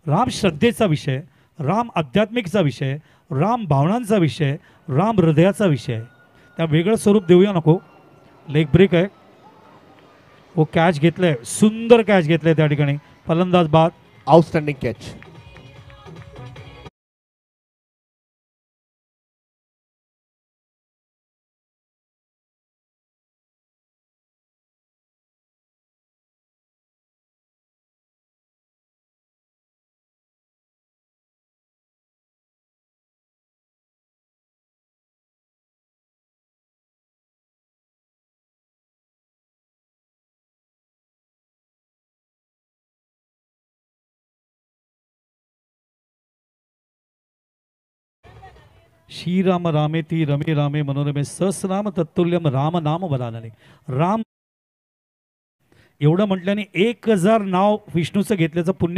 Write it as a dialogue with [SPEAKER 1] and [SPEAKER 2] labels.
[SPEAKER 1] राम श्रद्धेचा विषय, राम आध्यात्मिकचा विषय, राम भावनांचा विषय, राम हृदयाचा विषय. त्या वेगळं स्वरूप देऊया नको. लेग ब्रेक आहे. वो कॅच घेतलंय, सुंदर कॅच घेतलंय त्या ठिकाणी. फलंदाज बाद.
[SPEAKER 2] Outstanding catch.
[SPEAKER 1] श्रीराम रामेती रमे रामे मनोरमे सहस्रनाम तत्तुल्यम राम नाम वरानने. राम एवढं म्हटल्याने 1000 नाव विष्णूचं घेतल्याचं पुण्य